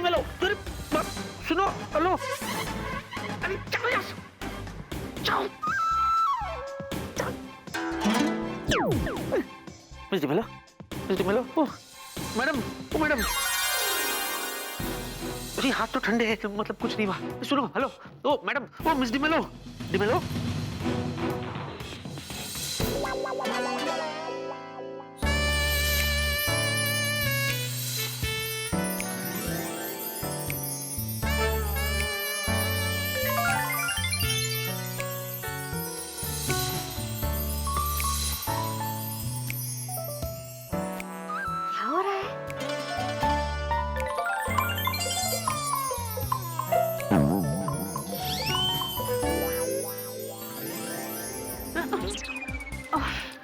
मेलो, अरे सुनो, हेलो, अरे जाओ यहाँ से, जाओ, मिस डिमेलो, मैडम, मैडम, अरे हाथ तो ठंडे हैं, मतलब कुछ नहीं हुआ। सुनो, हेलो, ओ मैडम, ओ मिस डिमेलो, डिमेलो,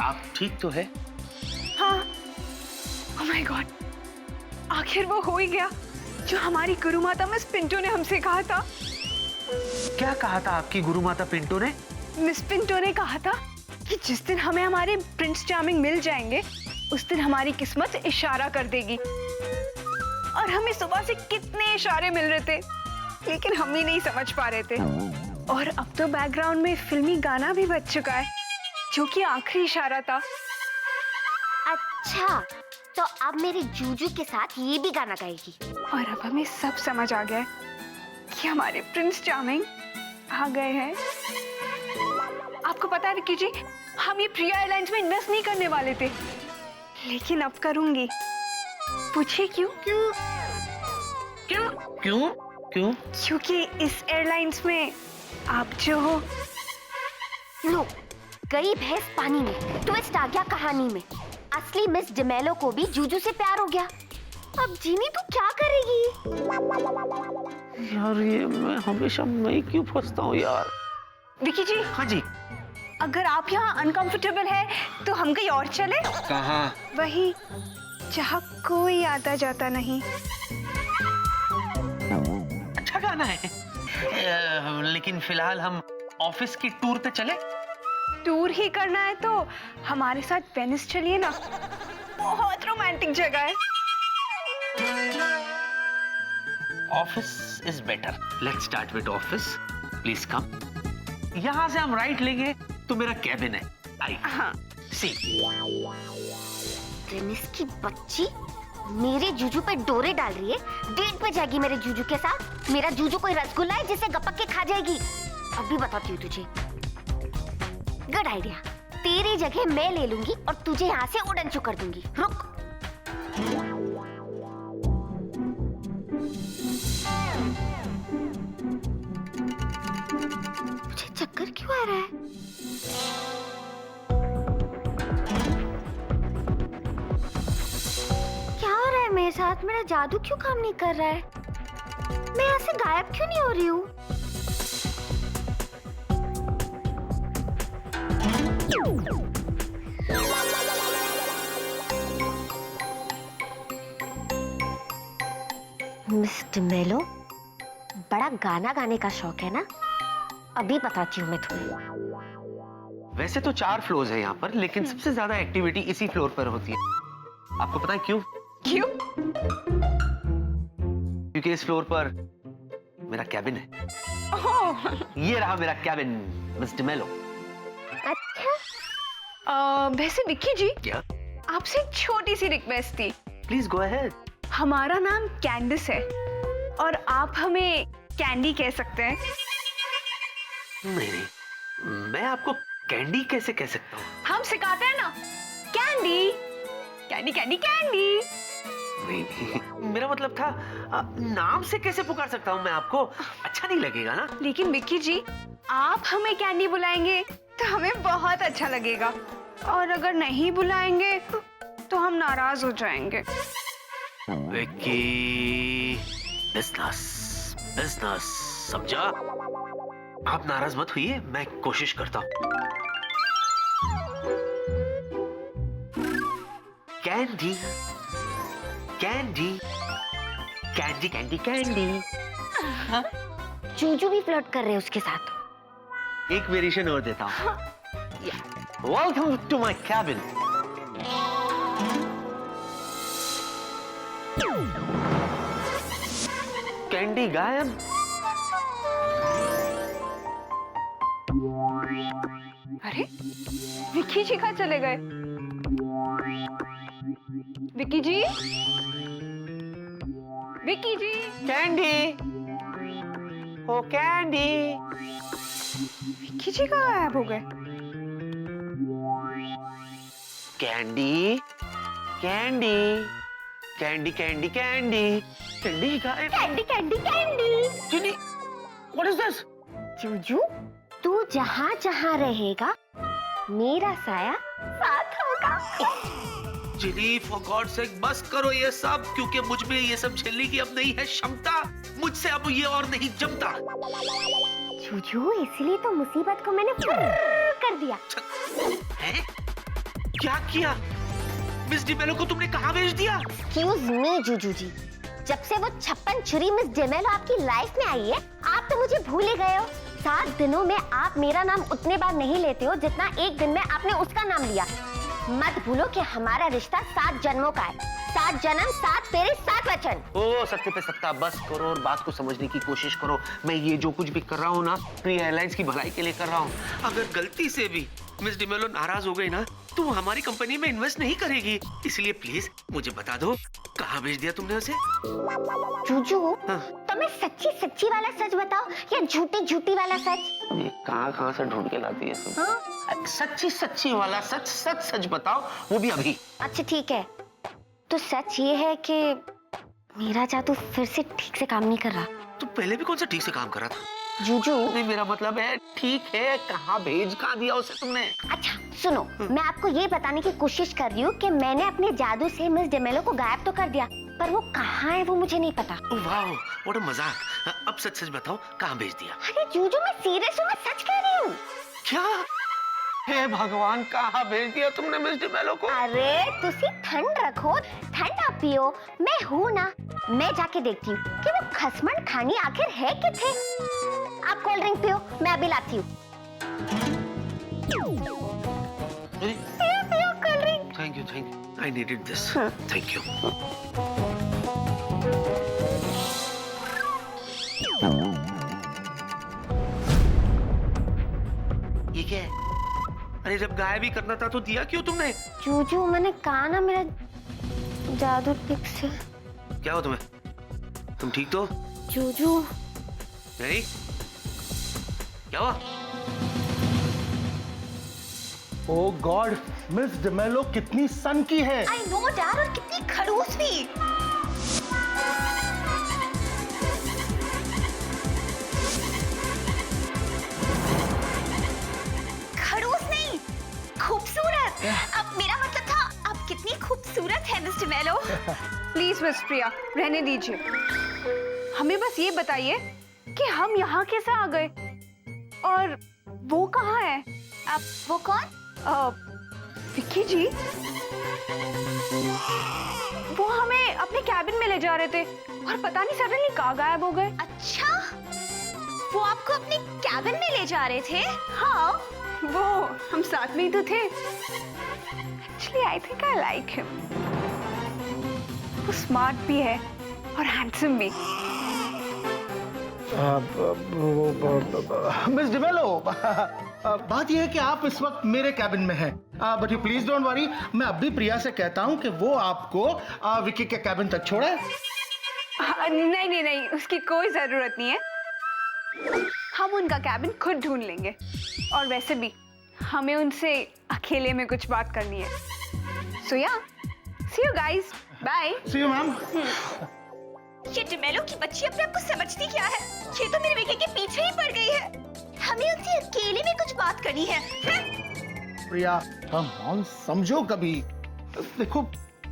आप ठीक तो है? हाँ। ओह माय गॉड, आखिर वो हो ही गया जो हमारी गुरु माता मिस पिंटो ने हमसे कहा था। क्या कहा था आपकी गुरु माता पिंटो ने? मिस पिंटो ने कहा था कि जिस दिन हमें हमारे प्रिंस चार्मिंग मिल जाएंगे उस दिन हमारी किस्मत इशारा कर देगी। और हमें सुबह से कितने इशारे मिल रहे थे लेकिन हम ही नहीं समझ पा रहे थे। और अब तो बैकग्राउंड में फिल्मी गाना भी बज चुका है जो कि आखिरी इशारा था। अच्छा, तो अब मेरे जूजू के साथ ये भी गाना गाएगी। और अब हमें सब समझ आ गया है कि हमारे प्रिंस चार्मिंग आ गए हैं। आपको पता है विक्की जी, हम ये प्रिया एयरलाइंस में इन्वेस्ट नहीं करने वाले थे लेकिन अब करूंगी। पूछिए क्यों? क्योंकि इस एयरलाइंस में आप जो हो। लो, गई भैंस पानी में, ट्विस्ट आ गया कहानी में। असली मिस डिमेलो को भी जूजू से प्यार हो गया। अब जीनी तू क्या करेगी? यार ये मैं हमेशा मैं क्यों फंसता हूँ यार। विक्की जी। हाँ जी। अगर आप यहाँ अनकंफर्टेबल है तो हम कहीं और चले। कहाँ? वही जहाँ कोई आता जाता नहीं। अच्छा गाना है। लेकिन फिलहाल हम ऑफिस की टूर पे चले। टूर ही करना है तो हमारे साथ वेनिस चलिए ना, बहुत रोमांटिक जगह है। Office is better. Let's start with office. Please come. यहाँ से हम राइट लेंगे तो मेरा कैबिन है। आई। हाँ। सी। वेनिस की बच्ची मेरे जूजू पे डोरे डाल रही है। डेट पे जाएगी मेरे जूजू के साथ। मेरा जूजू कोई रसगुल्ला है जिसे गपक के खा जाएगी। अभी बताती हूँ तुझे। Good idea. तेरी जगह मैं ले लूंगी और तुझे यहाँ से उड़न चू कर दूंगी। रुक। मुझे चक्कर क्यों आ रहा है? क्या हो रहा है मेरे साथ? मेरा जादू क्यों काम नहीं कर रहा है? मैं यहाँ से गायब क्यों नहीं हो रही हूँ? मिस डिमेलो, बड़ा गाना गाने का शौक है ना? अभी बताती हूँ मैं तुम्हें। वैसे तो 4 फ्लोर्स है यहाँ पर, लेकिन सबसे ज्यादा एक्टिविटी इसी फ्लोर पर होती है। आपको पता है क्यों? क्यों? क्योंकि इस फ्लोर पर मेरा कैबिन है। ओह। ये रहा मेरा कैबिन, मिस डिमेलो। अच्छा। वैसे विक्की जी, क्या? आपसे एक छोटी सी रिक्वेस्ट थी। Please go ahead. हमारा नाम कैंडिस है और आप हमें कैंडी कह सकते हैं। नहीं, मैं आपको कैंडी कैसे कह सकता हूँ? हम सिखाते हैं ना, कैंडी कैंडी कैंडी कैंडी। नहीं, मेरा मतलब था नाम से कैसे पुकार सकता हूँ मैं आपको? अच्छा नहीं लगेगा ना? लेकिन विक्की जी, आप हमें कैंडी बुलाएंगे तो हमें बहुत अच्छा लगेगा और अगर नहीं बुलाएंगे तो हम नाराज हो जाएंगे। विक्की, बिजनेस बिजनेस, समझा? आप नाराज मत होइए, मैं कोशिश करता हूँ। Candy candy candy candy candy. Juju भी फ्लर्ट कर रहे हैं उसके साथ। एक वेरिएशन और देता हूँ। Welcome to my cabin. Candy गायब। अरे विक्की जी कहाँ चले गए? Vicky ji, Vicky ji, candy, oh candy. Vicky ji कहाँ गायब हो गए? Candy, candy, candy, candy, candy, candy गायब। Candy candy candy. जिनी, what is this? जूजू, तू जहाँ जहाँ रहेगा मेरा साया साथ होगा। जिनी, for God's sake, बस करो ये सब, क्योंकि मुझ में ये सब झेलने की अब नहीं है क्षमता। मुझसे अब ये और नहीं जमता। जूजू, इसलिए तो मुसीबत को मैंने कर दिया। हैं? क्या किया? मिस डिमेलो को तुमने कहाँ भेज दिया? Excuse me, जूजू जी। जब से वो 56 छुरी मिस डेमेलो आपकी लाइफ में आई है, आप तो मुझे भूल ही गए हो। 7 दिनों में आप मेरा नाम उतने बार नहीं लेते हो जितना एक दिन में आपने उसका नाम लिया। मत भूलो कि हमारा रिश्ता 7 जन्मों का है। 7 जन्म, 7 फेरे, 7 वचन। ओ सत्य पे सत्ता, बस करो और बात को समझने की कोशिश करो। मैं ये जो कुछ भी कर रहा हूँ ना, प्रिया एयरलाइंस की भलाई के लिए कर रहा हूँ। अगर गलती से भी मिस डिमेलो नाराज हो गई ना, तो वो हमारी कंपनी में इन्वेस्ट नहीं करेगी। इसलिए प्लीज मुझे बता दो, कहाँ भेज दिया तुमने उसे? जूजू, हाँ। तुम्हें सच्ची सच्ची वाला सच बताओ या झूठी झूठी वाला सच? ये कहाँ से ढूंढ के लाती है सब? हाँ? सच्ची सच्ची वाला सच, सच सच बताओ, वो भी अभी। अच्छा ठीक है, तो सच ये है कि मेरा जादू फिर से ठीक से काम नहीं कर रहा। तो पहले भी कौन सा ठीक से काम कर रहा था? जूजू, नहीं, मेरा मतलब है ठीक है, कहाँ दिया उसे तुमने? अच्छा सुनो, मैं आपको ये बताने की कोशिश कर रही हूँ कि मैंने अपने जादू से मिस डेमेलो को गायब तो कर दिया, पर वो कहाँ है वो मुझे नहीं पता। वाह, व्हाट अ मजाक। अब सच सच बताओ, कहाँ भेज दिया? अरे जूजू, मैं सीरियस हूँ, मैं सच कह रही हूँ। क्या? हे भगवान, कहाँ भेज दिया तुमने मिस डिमेलो को? अरे तुसी ठंड रखो, ठंडा पियो, मैं हूँ ना। मैं जाके देखती हूँ कि वो खसमंड खानी आखिर है किथे। आप कोल्ड ड्रिंक पियो, मैं अभी लाती हूँ। पियो cold drink. Thank you, I needed this. Thank you. ये क्या है? अरे जब गायब ही करना था तो दिया क्यों तुमने? जूजू, मैंने कहा ना मेरा जादू ठीक से। क्या हो तुम्हें? तुम ठीक तो? जूजू, नहीं? क्या हुआ? ओह गॉड, मिस डेमेलो कितनी सन की है। आई नो डैड, और कितनी खड़ूस भी। खड़ूस नहीं, खूबसूरत। अब मेरा मतलब था, अब कितनी खूबसूरत है मिस डेमेलो। प्लीज मिस प्रिया, रहने दीजिए। हमें बस ये बताइए कि हम यहाँ कैसे आ गए और वो कहाँ है? अब वो कौन? विक्की जी, वो हमें अपने कैबिन में ले जा रहे थे और पता नहीं सडनली कहाँ गायब हो गए। अच्छा, वो आपको अपने कैबिन में ले जा रहे थे? हाँ, वो हम साथ में ही तो थे। Actually I think I like him. वो स्मार्ट भी है और हैंडसम भी। मिस डेमेलो, बात यह है कि आप इस वक्त मेरे कैबिन में हैं। But you please don't worry, मैं अभी प्रिया से कहता हूँ कि वो आपको विक्की के कैबिन तक छोड़े। नहीं नहीं नहीं, उसकी कोई जरूरत नहीं है। हम उनका कैबिन खुद ढूंढ लेंगे। और वैसे भी हमें उनसे अकेले में कुछ बात करनी है। So yeah, see you guys, bye. See you ma'am. ये डेमेलो की बच्ची अपने आप को समझती क्या है? ये तो मेरे विक्की के पीछे ही पड़ गई है। हमें उनसे अकेले में कुछ बात करनी है। प्रिया, हम समझो कभी। देखो,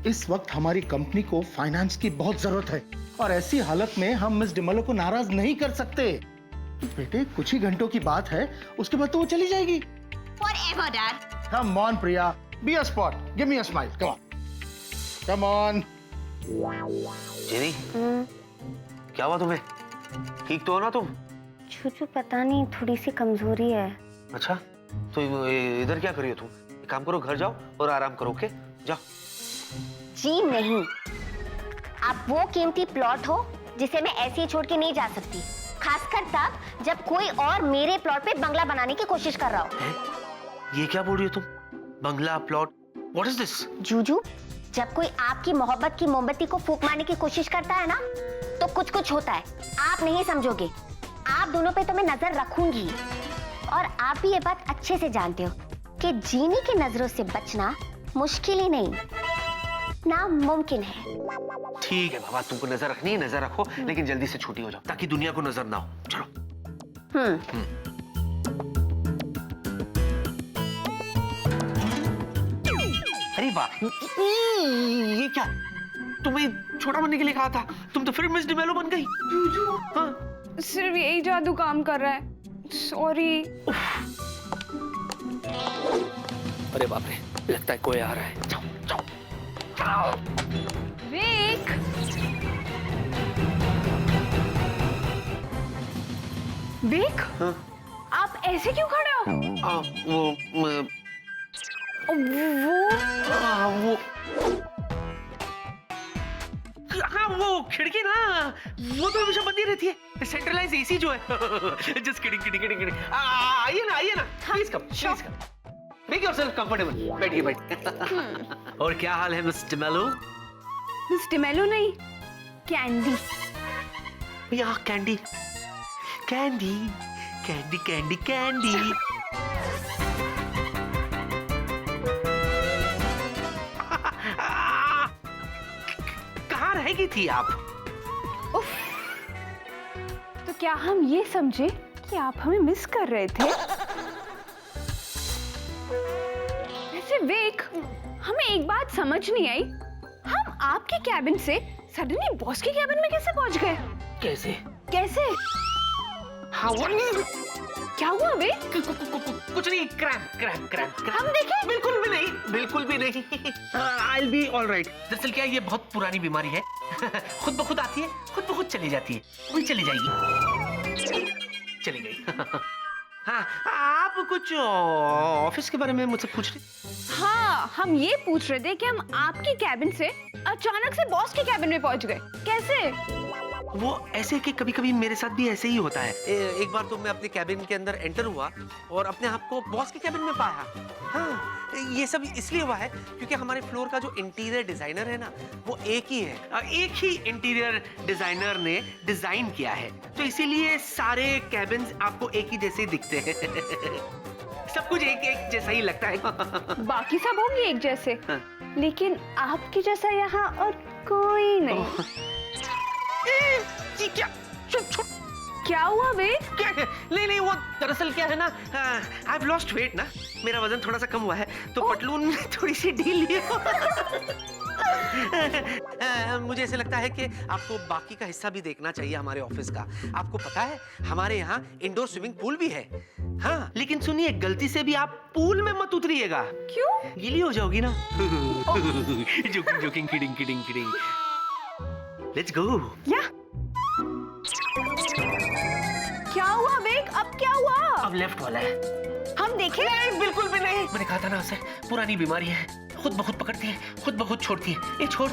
इस वक्त हमारी कंपनी को फाइनेंस की बहुत जरूरत है और ऐसी हालत में हम मिस डेमेलो को नाराज नहीं कर सकते। बेटे, कुछ ही घंटों की बात है, उसके बाद तो वो चली जाएगी। Forever, Dad. Come on, Priya. Be a sport. Give me a smile. Come on. Come on. Jenny, क्या हुआ तुम्हें? ठीक तो हो ना तुम? छुचू, पता नहीं, थोड़ी सी कमजोरी है। अच्छा, तो इधर क्या कर रही हो तुम? एक काम करो, घर जाओ और आराम करो। ओके, जाओ। जी नहीं, आप वो कीमती प्लॉट हो जिसे मैं ऐसे ही छोड़ के नहीं जा सकती, खासकर तब जब कोई और मेरे प्लॉट पे बंगला बनाने की कोशिश कर रहा हो। ये क्या बोल रही हो तुम? बंगला, प्लॉट, व्हाट इज दिस? जूजू, जब कोई आपकी मोहब्बत की मोमबत्ती को फूंक मारने की कोशिश करता है ना, तो कुछ कुछ होता है। आप नहीं समझोगे। आप दोनों पे तो मैं नजर रखूंगी, और आप भी ये बात अच्छे से जानते हो कि जीनी की नजरों से बचना मुश्किल ही नहीं, नामुमकिन है। ठीक है बाबा, तुमको नजर रखनी है, नजर रखो, लेकिन जल्दी से छुट्टी हो जाओ ताकि दुनिया को नजर ना हो। चलो। अरे वाह, ये क्या? तुम्हें छोटा बनने के लिए कहा था, तुम तो फिर मिस डिमेलो बन गई। हाँ। सिर्फ यही जादू काम कर रहा है। सॉरी। अरे बाप रे, लगता है कोई आ रहा है। जाओ जाओ जाओ। विक, विक, हाँ? आप ऐसे क्यों खड़े हो? वो हाँ, वो खिड़की ना, वो तो हमेशा बंद ही रहती है। सेंट्रलाइज एसी जो है। Just kidding kidding kidding. आइए ना please come, please come. Make yourself comfortable. बैठिए बैठिए। और क्या हाल है मिस डिमेलो? मिस डिमेलो नहीं, कैंडी। या candy candy candy candy candy. कहाँ रह गई थी आप? उफ, तो क्या हम ये समझे कि आप हमें मिस कर रहे थे? वैसे विक, हमें एक बात समझ नहीं आई, हम आपके कैबिन से सडनली बॉस के कैबिन में कैसे पहुंच गए? कैसे? कैसे? हाँ, क्या हुआ वे? कुछ नहीं, क्रैम्प। हम देखें? बिल्कुल भी नहीं, बिल्कुल भी नहीं। I'll be all right। दरअसल क्या है, ये बहुत पुरानी बीमारी है। खुद ब खुद आती है, खुद ब खुद चली जाती है, वही चली जाएगी। चली गई। हाँ, आप कुछ ऑफिस के बारे में मुझसे पूछ रहे? हाँ, हम ये पूछ रहे थे कि हम आपके कैबिन से अचानक से बॉस के कैबिन में पहुंच गए, कैसे? वो ऐसे कि कभी-कभी मेरे साथ भी ऐसे ही होता है। एक बार तो मैं अपने कैबिन के अंदर एंटर हुआ और अपने आप को बॉस के कैबिन में पाया। हाँ, ये सब इसलिए हुआ है क्योंकि हमारे फ्लोर का जो इंटीरियर डिजाइनर है ना, वो एक ही है। एक ही इंटीरियर डिजाइनर ने डिजाइन किया है, तो इसीलिए सारे कैबिन्स आपको एक ही जैसे दिखते हैं। सब कुछ एक एक जैसा ही लगता है। बाकी सब होंगे एक जैसे, हाँ। लेकिन आपके जैसा यहाँ और कोई नहीं। क्या? क्या हुआ वे? क्या? नहीं, वो दरअसल क्या है ना, I've lost weight ना, मेरा वजन थोड़ा सा कम हुआ है, तो पतलून थोड़ी सी ढीली है। मुझे ऐसे लगता है कि आपको बाकी का हिस्सा भी देखना चाहिए हमारे ऑफिस का। आपको पता है, हमारे यहाँ इंडोर स्विमिंग पूल भी है। हाँ, लेकिन सुनिए, गलती से भी आप पूल में मत उतरिएगा। क्यों? गीली हो जाओगी ना। Joking kidding. Let's go. क्या हुआ वेक? अब क्या हुआ? अब लेफ्ट वाला है। हम देखें? नहीं, बिल्कुल भी नहीं। मैंने कहा था ना, उसे पुरानी बीमारी है, खुद ब खुद पकड़ती है, खुद ब खुद छोड़ती है। ये छोड़,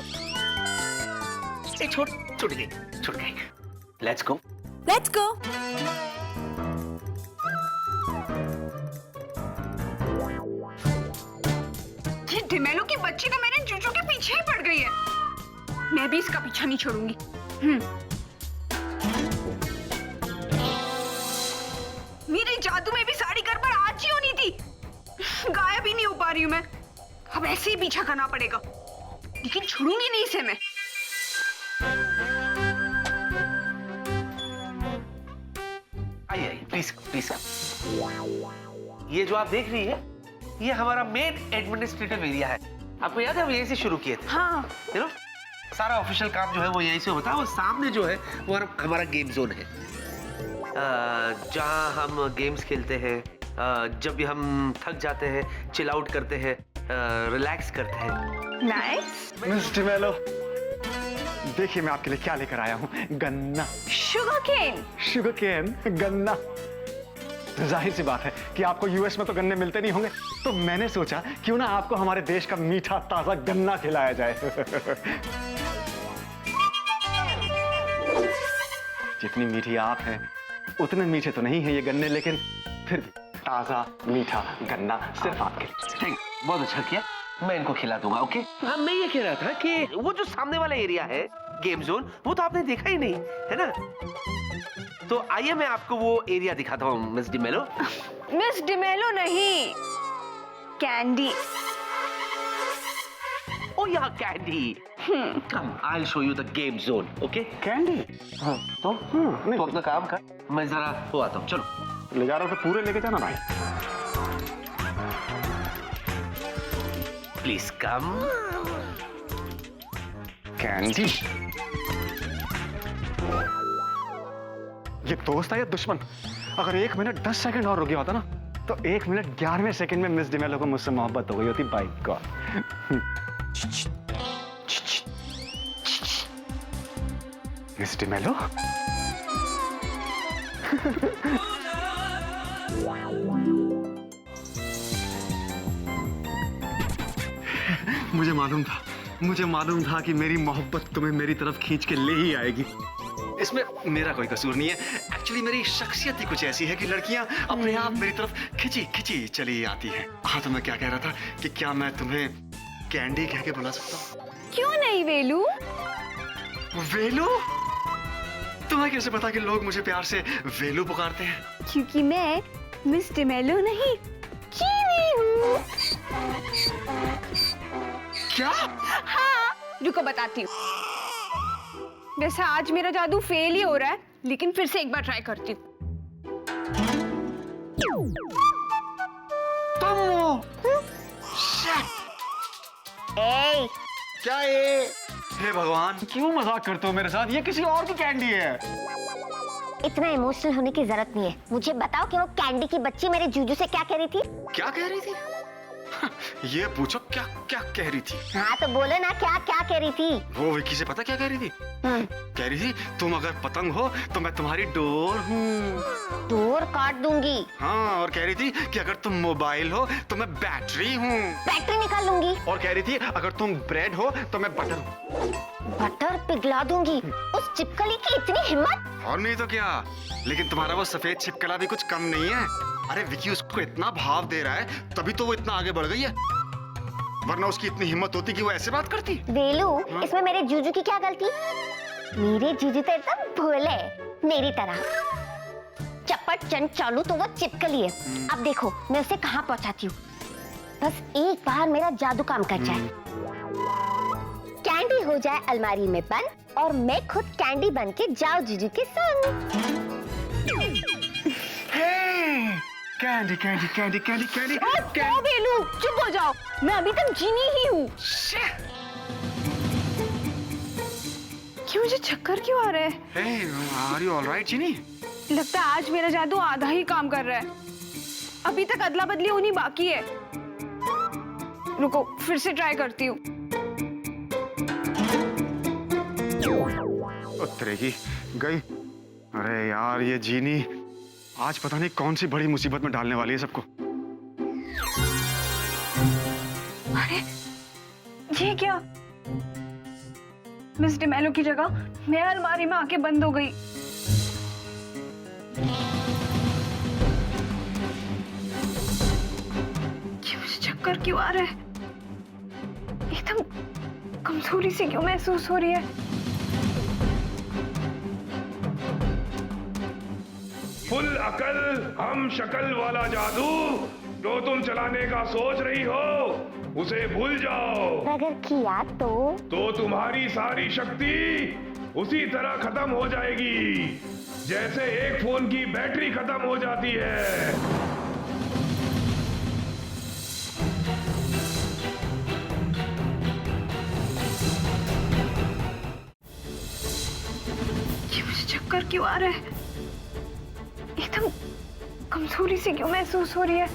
छूट गई। Let's go. ये डिमेलो की बच्ची तो मेरे जूजू के पीछे ही पड़ गई है। मैं भी इसका पीछा नहीं छोड़ूंगी। मेरे जादू में भी सारी गड़बड़ आज ही होनी थी। गायब ही नहीं हो पा रही हूँ मैं। अब ऐसे ही पीछा करना पड़ेगा, लेकिन छोड़ूंगी नहीं इसे मैं। आइए, प्लीज। ये जो आप देख रही है, ये हमारा मेन एडमिनिस्ट्रेटिव एरिया है। आपको याद है, हम यहीं से शुरू किए थे। हाँ। यू नो, सारा ऑफिशियल काम जो है वो यहीं से होता है। और सामने जो है वो हमारा गेम जोन है, जहाँ हम गेम्स खेलते हैं, जब भी हम थक जाते हैं, चिल आउट करते हैं, रिलैक्स करते हैं। नाइस। मिस डिमेलो, देखिए मैं आपके लिए क्या लेकर आया हूँ। गन्ना। Sugar cane. गन्ना। तो जाहिर सी बात है कि आपको यूएस में तो गन्ने मिलते नहीं होंगे, तो मैंने सोचा क्यों ना आपको हमारे देश का मीठा ताजा गन्ना खिलाया जाए। जितनी मीठी आप हैं उतने मीठे तो नहीं है ये गन्ने, लेकिन फिर भी ताजा मीठा गन्ना सिर्फ आपके लिए। थैंक, बहुत अच्छा किया, मैं इनको खिला दूंगा। ओके हाँ, मैं ये कह रहा था कि वो जो सामने वाला एरिया है गेम जोन, वो तो आपने देखा ही नहीं है ना, तो आइए मैं आपको वो एरिया दिखाता हूँ मिस डिमेलो। मिस डिमेलो नहीं, कैंडी। ओ या candy, come I will show you the game zone. Okay candy? हाँ तो नहीं, तो अपना काम कर, मैं जरा हो आता हूँ। चलो ले जा रहा हूँ तो पूरे लेके जाना भाई। Please come. कैंडी? ये दोस्त है या दुश्मन? अगर 1 मिनट 10 सेकंड और रुक गया होता ना, तो 1 मिनट 11वें सेकंड में मिस डिमेलो को मुझसे मोहब्बत हो गई होती। By God. मिस डिमेलो? मुझे मालूम था कि मेरी मोहब्बत तुम्हें मेरी तरफ खींच के ले ही आएगी। इसमें मेरा कोई कसूर नहीं है। एक्चुअली मेरी शख्सियत ही कुछ ऐसी है कि लड़कियां अपने आप मेरी तरफ खिंची चली आती हैं। हाँ, तो मैं क्या कह रहा था कि क्या मैं तुम्हें कैंडी कह के बुला सकता हूँ? क्यों नहीं वेलू? वेलू? तुम्हें कैसे पता कि लोग मुझे प्यार से वेलू पुकारते हैं? क्योंकि मैं मिस डिमेलो नहीं, चीनी हूँ। क्या? हाँ, रुको बताती हूँ। वैसे आज मेरा जादू फेल ही हो रहा है, लेकिन फिर से एक बार ट्राई करती हूँ। तुम हो? ए, क्या ये? हे भगवान, क्यों मजाक करते हो मेरे साथ? ये किसी और की कैंडी है। इतना इमोशनल होने की जरूरत नहीं है। मुझे बताओ कि वो कैंडी की बच्ची मेरे जूजू से क्या कह रही थी? क्या कह रही थी? ये पूछो क्या क्या कह रही थी? हाँ तो बोलो ना, क्या क्या कह रही थी? वो विक्की से पता क्या कह रही थी? कह रही थी तुम अगर पतंग हो तो मैं तुम्हारी डोर हूँ। डोर काट दूंगी। हाँ, और कह रही थी कि अगर तुम मोबाइल हो तो मैं बैटरी हूँ। बैटरी निकाल लूंगी। और कह रही थी अगर तुम ब्रेड हो तो मैं बटर हूँ। बटर पिघला दूंगी। उस चिपकली की इतनी हिम्मत! और नहीं तो क्या, लेकिन तुम्हारा वो सफेद छिपकला भी कुछ कम नहीं है। अरे विक्की उसको इतना भाव दे रहा है, तभी तो वो इतना आगे बढ़ गई है, वरना उसकी इतनी हिम्मत होती कि वो ऐसे बात करती। वेलू, इसमें मेरे जूजू की क्या गलती? मेरे जूजू तो एकदम भोले, मेरी तरह चपट चंड चालू तो वो चिपकली है। अब देखो मैं उसे कहाँ पहुँचाती हूँ। बस एक बार मेरा जादू काम कर जाए, कैंडी हो जाए अलमारी में बंद और मैं खुद कैंडी बन के जाओ जूजू के संग। Candy candy candy candy candy. क्यों वेलू, चुप हो जाओ, मैं अभी तक जीनी ही हूँ। क्यों, मुझे चक्कर क्यों आ रहा है? Hey, are you all right, चीनी? लगता है आज मेरा जादू आधा ही काम कर रहा है। अभी तक अदला बदली होनी बाकी है। रुको फिर से ट्राई करती हूँ। तेरी गई। अरे यार, ये जीनी आज पता नहीं कौन सी बड़ी मुसीबत में डालने वाली है सबको। अरे ये क्या? मिस डिमेलो की जगह मैं अलमारी में आके बंद हो गई। ये मुझे चक्कर क्यों आ रहा है? एकदम कमजोरी सी क्यों महसूस हो रही है? फुल अकल हम शक्ल वाला जादू जो तुम चलाने का सोच रही हो उसे भूल जाओ। अगर किया तो तुम्हारी सारी शक्ति उसी तरह खत्म हो जाएगी जैसे एक फोन की बैटरी खत्म हो जाती है। ये मुझे चक्कर क्यों आ रहा है? एकदम कमजोरी सी क्यों महसूस हो रही है?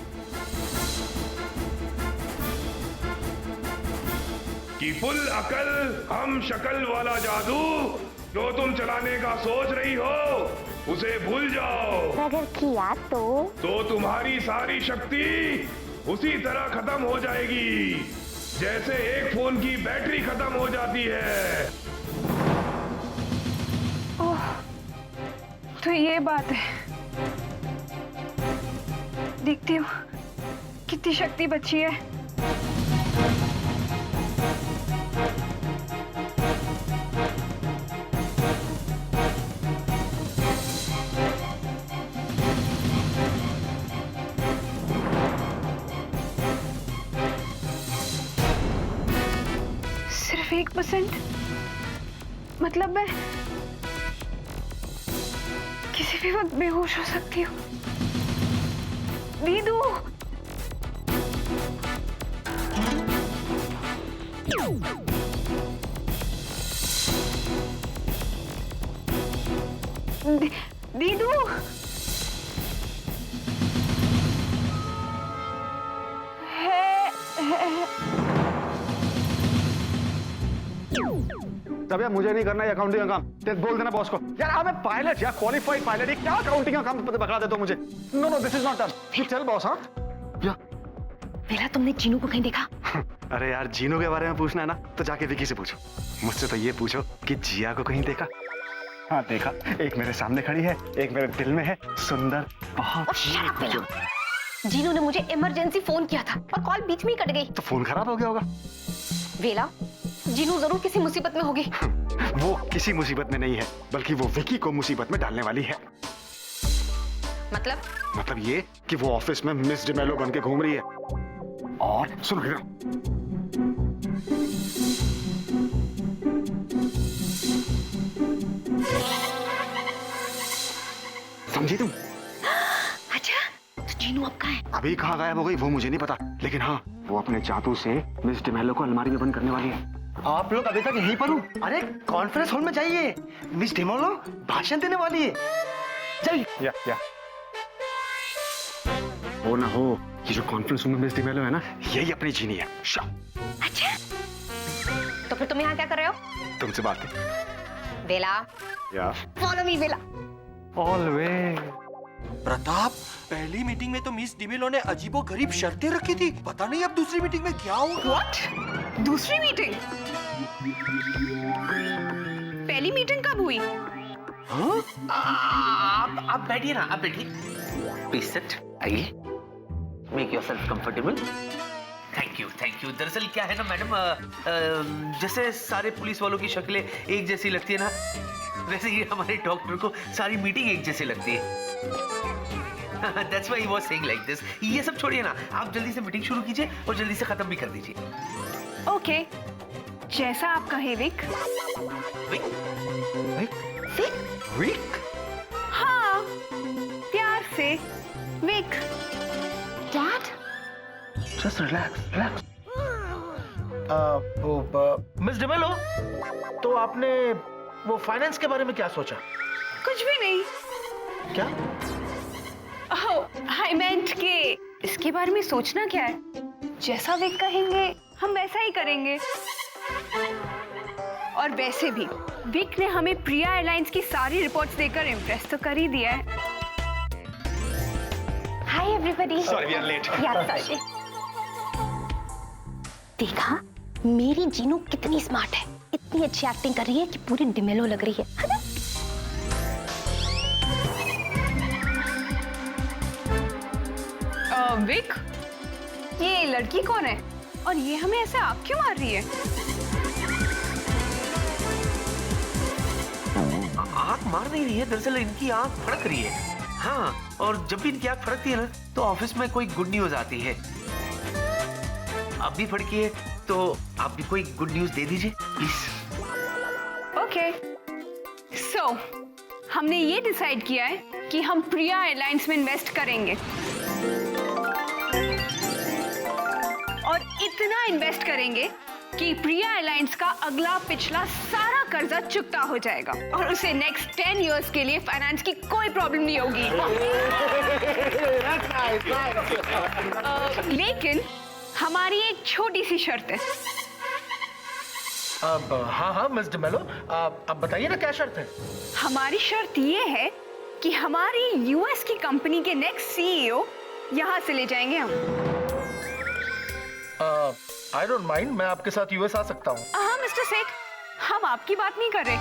कि फुल अकल हम शक्ल वाला जादू जो तुम चलाने का सोच रही हो उसे भूल जाओ। अगर किया तो तुम्हारी सारी शक्ति उसी तरह खत्म हो जाएगी जैसे एक फोन की बैटरी खत्म हो जाती है। तो ये बात है। देखती हूँ कितनी शक्ति बची है। सिर्फ 1%, मतलब मैं किसी भी वक्त बेहोश हो सकती हूँ। दीदू, दीदू, तब यार मुझे नहीं करना है अकाउंटिंग का काम। तेरे बोल देना बॉस को। यार आप पायलट या क्वालिफाइड पायलट, ये क्या अकाउंटिंग का काम पकड़ा देते हो मुझे? No no, this is not done. You tell boss. हाँ या बेला, तुमने जीनू को कहीं देखा? अरे यार, जीनू के बारे में पूछना है ना तो जाके विकी से पूछो। मुझसे तो ये पूछो कि जिया को कहीं देखा? हाँ देखा, एक मेरे सामने खड़ी है, एक मेरे दिल में है, सुंदर बहुत। जीनू ने मुझे इमरजेंसी फोन किया था और कॉल बीच में ही कट गई। तो फोन खराब हो गया होगा। वेला, जीनू जरूर किसी मुसीबत में होगी। वो किसी मुसीबत में नहीं है, बल्कि वो विकी को मुसीबत में डालने वाली है। मतलब ये कि वो ऑफिस में मिस डिमेलो बन के घूम रही है। और सुनो हीरो, समझी तुम? अच्छा, तो जीनू अब कहाँ है? अभी कहाँ गायब हो गई वो मुझे नहीं पता, लेकिन हाँ, वो अपने जादू से मिस डिमेलो को अलमारी में बंद करने वाली है। आप लोग अभी तक यहीं पर हो? अरे कॉन्फ्रेंस हॉल में जाइए, मिस डिमेलो भाषण देने वाली है। जाइए। या वो ना हो, ये जो कॉन्फ्रेंस रूम में मिस डिमेलो है ना, यही अपनी जीनी है। अच्छा, तो फिर तुम यहाँ क्या कर रहे हो? तुमसे बात है। वेला, या फॉलो मी वेला। ऑलवेज। प्रताप, पहली मीटिंग में तो मिस डिमेलो ने अजीबोगरीब शर्तें रखी थी। पता नहीं अब दूसरी मीटिंग में क्या होगा। What? दूसरी मीटिंग? पहली मीटिंग कब हुई? आप बैठिए ना, आप बैठिए। प्लीज सिट, आइए। Make yourself comfortable. Thank you. दरअसल क्या है ना मैडम, जैसे सारे पुलिस वालों की शक्लें एक जैसी लगती है ना, वैसे ही हमारे डॉक्टर को सारी मीटिंग एक जैसी लगती है। That's why he was saying like this. ये सब छोड़िए ना, आप जल्दी से मीटिंग शुरू कीजिए और जल्दी से खत्म भी कर दीजिए। ओके, जैसा आप कहे विक। विक? हाँ, प्यार से Vik. Dad, just relax. Miss D'Mello, तो आपने वो फाइनेंस के बारे में क्या सोचा? कुछ भी नहीं। क्या? आई मेंट कि इसके बारे में सोचना क्या है, जैसा विक कहेंगे हम वैसा ही करेंगे। और वैसे भी विक ने हमें प्रिया एयरलाइंस की सारी रिपोर्ट्स देकर इम्प्रेस तो कर ही दिया है। Hi everybody. Sorry, we are late. Sorry. देखा, मेरी जीनू कितनी स्मार्ट है, इतनी अच्छी एक्टिंग कर रही है कि पूरी डिमेलो लग रही है ना? विक, ये लड़की कौन है और ये हमें ऐसे आँख क्यों मार रही है? आँख मार नहीं रही है, दरअसल इनकी आँख फड़क रही है। हाँ, और जब भी इनकी आँख फड़कती है ना, तो ऑफिस में कोई गुड न्यूज आती है। अब भी फड़की है, तो आप भी कोई गुड न्यूज दे दीजिए प्लीज। ओके, सो हमने ये डिसाइड किया है कि हम प्रिया एयरलाइंस में इन्वेस्ट करेंगे और इतना इन्वेस्ट करेंगे कि प्रिया एयरलाइंस का अगला पिछला सारा कर्जा चुकता हो जाएगा और उसे नेक्स्ट 10 इयर्स के लिए फाइनेंस की कोई प्रॉब्लम नहीं होगी। लेकिन हमारी एक छोटी सी शर्त है। अब हाँ मिस डिमेलो, आप बताइए ना क्या शर्त है? हमारी शर्त ये है कि हमारी यूएस की कंपनी के नेक्स्ट सीईओ यहाँ से ले जाएंगे हम। आई डोंट माइंड, मैं आपके साथ यूएस आ सकता हूँ। हाँ मिस्टर सेठ, हम आपकी बात नहीं कर रहे,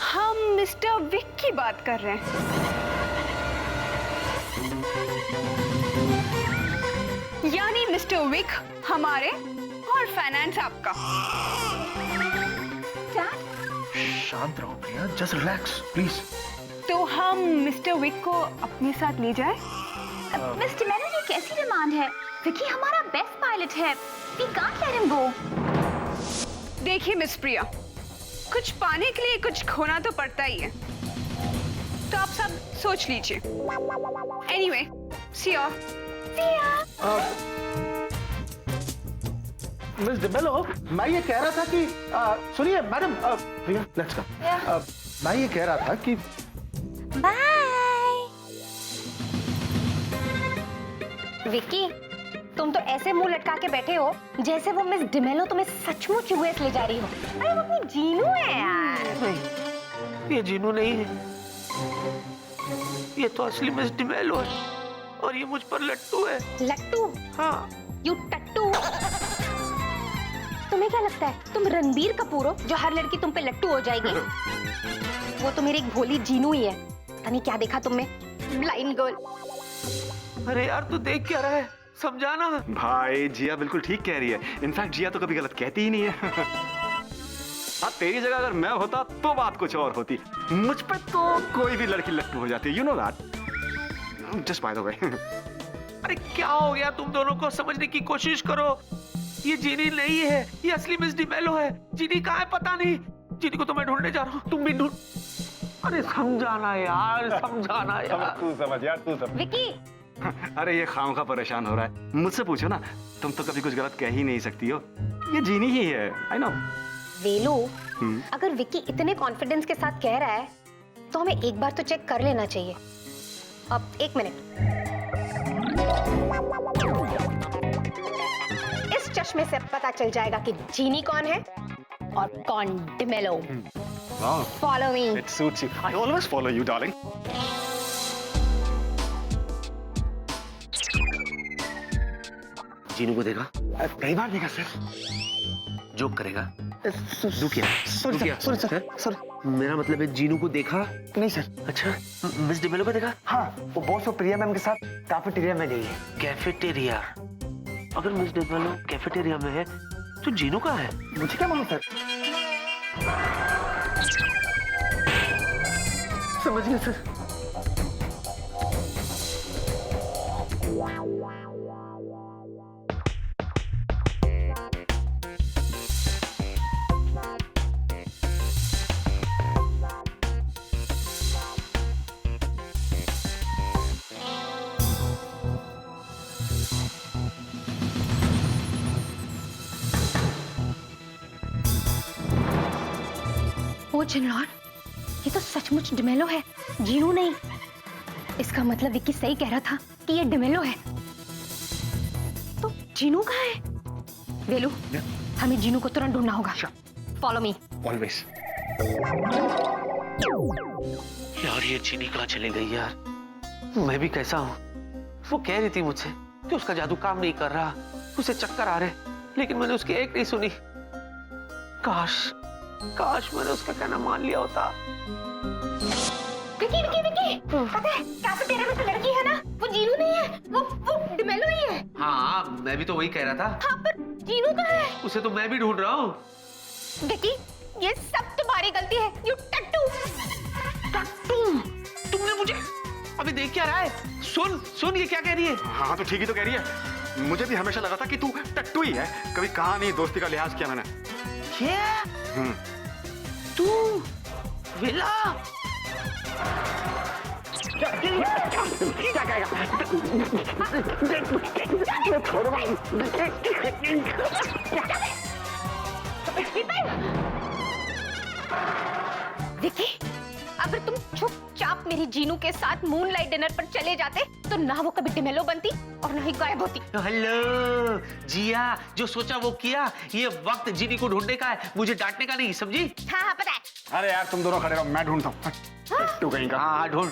हम मिस्टर विक की बात कर रहे हैं। यानी मिस्टर विक हमारे और फाइनेंस आपका। शांत रहो प्रिया, जस्ट रिलैक्स प्लीज। तो हम मिस्टर विक को अपने साथ ले जाए? मिस डिमेलो, ये कैसी डिमांड है? विकी हमारा बेस्ट पायलट है। We can't let him go. देखिए मिस प्रिया, कुछ पाने के लिए कुछ खोना तो पड़ता ही है, तो आप सब सोच लीजिए। Anyway, see you. Miss D'Mello, मैं ये कह रहा था कि सुनिए मैडम, प्रिया लेट्स गो। मैं ये कह रहा था कि बाय। विकी, तुम तो ऐसे मुंह लटका के बैठे हो जैसे वो मिस डिमेलो तुम्हें सचमुच यूएस ले जा रही हो। अरे वो अपनी जीनू है यार। नहीं, ये जीनू नहीं है, ये तो असली मिस डिमेलो है और ये मुझ पर लट्टू है। लट्टू? हाँ। यू टट्टू। तुम्हें क्या लगता है तुम रणबीर कपूर हो जो हर लड़की तुम पे लट्टू हो जाएगी? वो तो मेरी एक भोली जीनू ही है। पता नहीं क्या देखा तुमने, ब्लाइंड गर्ल। अरे यार तू देख क्या रहा है, समझाना। भाई जिया बिल्कुल ठीक कह रही है। इनफैक्ट जिया तो कभी गलत कहती ही नहीं है। हाँ, तेरी जगह अगर मैं होता तो बात कुछ और होती। मुझ पे तो कोई भी लड़की लट्टू हो जाती है, you know that. Just by the way. अरे क्या हो गया तुम दोनों को, समझने की कोशिश करो। ये जीनी नहीं है, ये असली मिस डिमेलो है। जीनी कहाँ है पता नहीं, जीनी को तो मैं ढूंढने जा रहा हूँ, तुम भी ढूंढ। अरे समझाना यार, समझाना यार। तू समझ यार, तू समझ। विकी, अरे ये खाम खा परेशान हो रहा है। मुझसे पूछो ना, तुम तो कभी कुछ गलत कह ही नहीं सकती हो। ये जीनी ही है, आई नो। वेलू, अगर विकी इतने कॉन्फिडेंस के साथ कह रहा है तो हमें एक बार तो चेक कर लेना चाहिए। अब एक मिनट, इस चश्मे से पता चल जाएगा कि जीनी कौन है और कौन D'Mello. Follow me. It suits you. I always follow you, darling. Jinu को देखा? कई बार देखा सर। जोक करेगा? दू क्या? सॉरी दू क्या? Sir, sorry sir, sorry. मेरा मतलब है जीनू को देखा? नहीं सर। अच्छा, मिस डिमेलो को देखा? हाँ, वो बॉस और प्रिया मैम के साथ कैफेटेरिया में गई है। कैफेटेरिया? अगर मिस डिमेलो कैफेटेरिया में है तो जीनू कहाँ है? मुझे क्या मालूम सर। समझ गया सर। ओ जिनलॉन, ये तो सचमुच डिमेलो है, जीनू नहीं। इसका मतलब विक्की सही कह रहा था कि ये डिमेलो है। तो जीनू कहाँ है? वेलू, हमें जीनू को तुरंत ढूंढना होगा। Follow me. ऑलवेज। यार ये चीनी कहाँ चली गई यार? मैं भी कैसा हूँ? वो कह रही थी मुझसे कि उसका जादू काम नहीं कर रहा, उसे चक्कर आ रहे, लेकिन मैंने उसकी एक नहीं सुनी। काश मैंने उसका कहना मान लिया होता। विकी, विकी, विकी, पता है कैफेटेरिया में तो लड़की है ना, वो जीनू नहीं है, वो डिमेलो ही है। हाँ, मैं भी तो वही कह रहा था। हाँ, पर जीनू कहाँ है? उसे तो मैं भी ढूंढ रहा हूँ। विकी, ये सब तुम्हारी गलती है, यू टट्टू। तुमने मुझे अभी देख क्या रहा है? सुन ये क्या कह रही है? हाँ तो ठीक ही तो कह रही है। मुझे भी हमेशा लगा था कि तू टट्टू ही है। कभी कहा नहीं, दोस्ती का लिहाज किया मैंने। क्या? तू विला? विकी, अगर तुम चुपचाप मेरी जीनू के साथ मूनलाइट डिनर पर चले जाते तो ना वो कभी डिमेलो बनती और ना ही गायब होती। हेलो जिया, जो सोचा वो किया। ये वक्त जीनी को ढूंढने का है, मुझे डांटने का नहीं, समझी? हाँ हाँ पता है। अरे यार तुम दोनों खड़े रहो, मैं ढूंढता हूँ। टट्टू कहीं का। हाँ ढूंढ।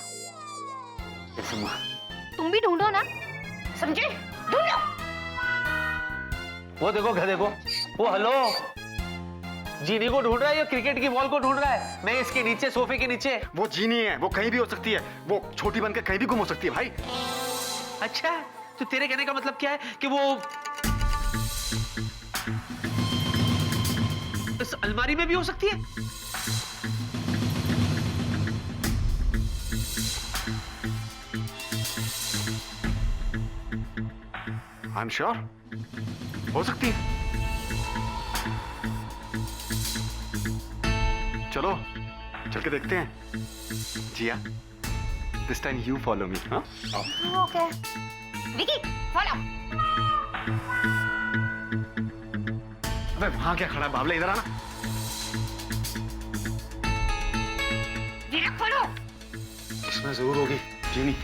तुम भी ढूंढो ना, समझे? ढूंढो। वो देखो, घर देखो। वो हेलो, जीनी को ढूंढ रहा है या क्रिकेट की बॉल को ढूंढ रहा है? मैं इसके नीचे, सोफे के नीचे। वो जीनी है, वो कहीं भी हो सकती है, वो छोटी बनकर कहीं भी गुम हो सकती है भाई। अच्छा, तो तेरे कहने का मतलब क्या है कि वो इस अलमारी में भी हो सकती है? आई एम श्योर, हो सकती है। चलो चल के देखते हैं। Jiya, this time you follow me. हाँ, ओके विकी फॉलो। अबे वहां क्या खड़ा है बाबले, इधर आना। विराट फॉलो। इसमें जरूर होगी जीनी।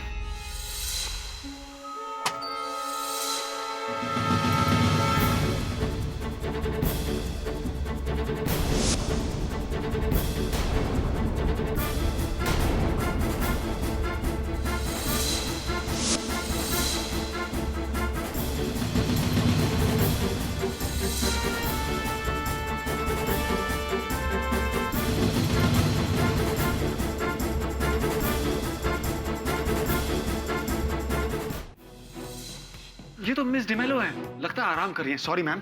ये तो मिस डिमेलो है, लगता है आराम कर रही है। Sorry ma'am.